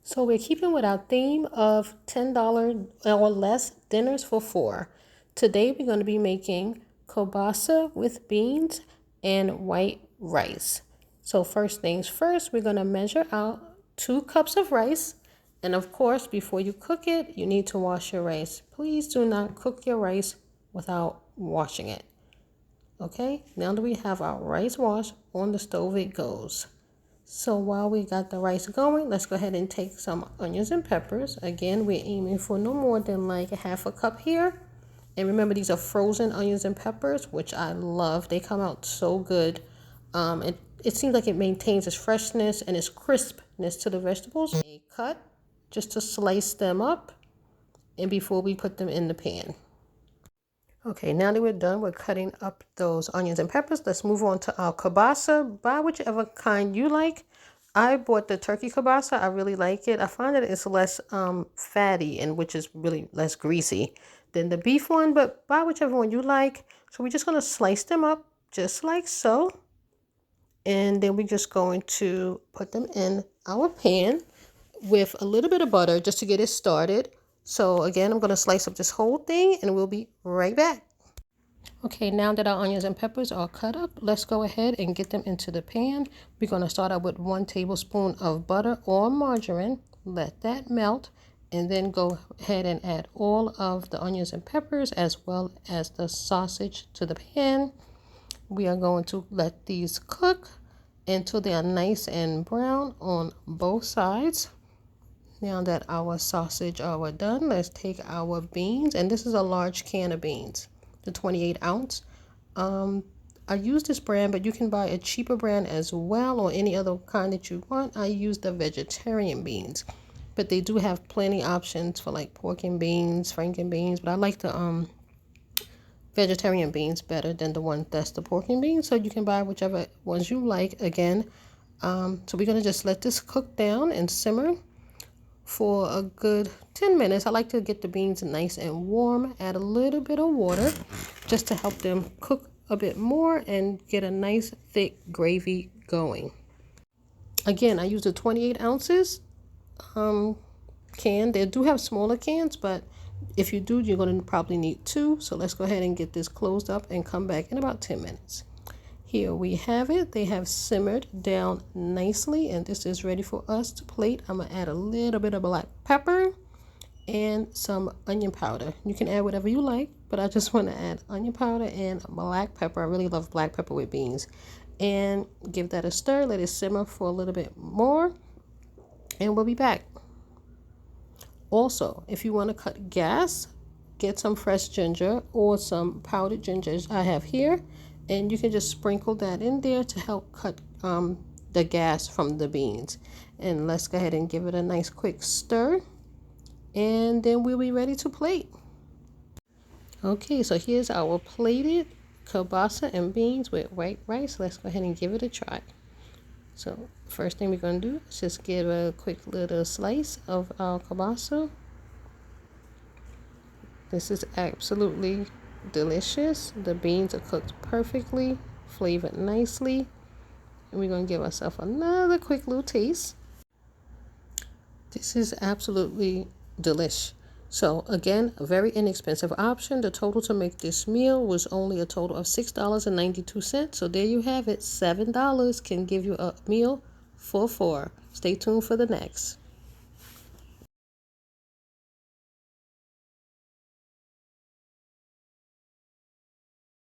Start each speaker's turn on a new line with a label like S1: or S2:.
S1: So we're keeping with our theme of $10 or less dinners for four. Today we're going to be making kielbasa with beans and white rice. So first things first, we're going to measure out 2 cups of rice. And of course, before you cook it, you need to wash your rice. Please do not cook your rice without washing it. Okay, now that we have our rice washed, on the stove it goes. So while we got the rice going, let's go ahead and take some onions and peppers. Again, we're aiming for no more than like a half a cup here. And remember, these are frozen onions and peppers, which I love. They come out so good. It seems like it maintains its freshness and its crispness to the vegetables. A cut just to slice them up and before we put them in the pan. Okay, now that we're done with cutting up those onions and peppers, let's move on to our kielbasa. Buy whichever kind you like. I bought the turkey kielbasa. I really like it. I find that it's less fatty and which is really less greasy than the beef one, but buy whichever one you like. So we're just going to slice them up just like so. And then we're just going to put them in our pan with a little bit of butter just to get it started. So again, I'm going to slice up this whole thing and we'll be right back. Okay, now that our onions and peppers are cut up, let's go ahead and get them into the pan. We're going to start out with 1 tablespoon of butter or margarine. Let that melt and then go ahead and add all of the onions and peppers as well as the sausage to the pan. We are going to let these cook until they are nice and brown on both sides. Now that our sausage are done, let's take our beans, and this is a large can of beans, the 28 ounce. I use this brand, but you can buy a cheaper brand as well, or any other kind that you want. I use the vegetarian beans, but they do have plenty options for like pork and beans, franken beans, but I like the vegetarian beans better than the one that's the pork and beans, so you can buy whichever ones you like. Again, so we're going to just let this cook down and simmer for a good 10 minutes. I like to get the beans nice and warm, add a little bit of water just to help them cook a bit more and get a nice thick gravy going. Again, I use the 28 ounces can. They do have smaller cans, but if you do, you're going to probably need 2. So let's go ahead and get this closed up and come back in about 10 minutes. Here we have it. They have simmered down nicely, and this is ready for us to plate. I'm going to add a little bit of black pepper and some onion powder. You can add whatever you like, but I just want to add onion powder and black pepper. I really love black pepper with beans. And give that a stir. Let it simmer for a little bit more, and we'll be back. Also, if you want to cut gas, get some fresh ginger or some powdered ginger I have here. And you can just sprinkle that in there to help cut the gas from the beans. And let's go ahead and give it a nice quick stir. And then we'll be ready to plate. Okay, so here's our plated kielbasa and beans with white rice. Let's go ahead and give it a try. So first thing we're going to do is just give a quick little slice of our kielbasa. This is absolutely delicious. The beans are cooked perfectly, flavored nicely, and we're going to give ourselves another quick little taste. This is absolutely delish. So again, a very inexpensive option. The total to make this meal was only a total of $6.92. So there you have it. $7 can give you a meal for 4. Stay tuned for the next.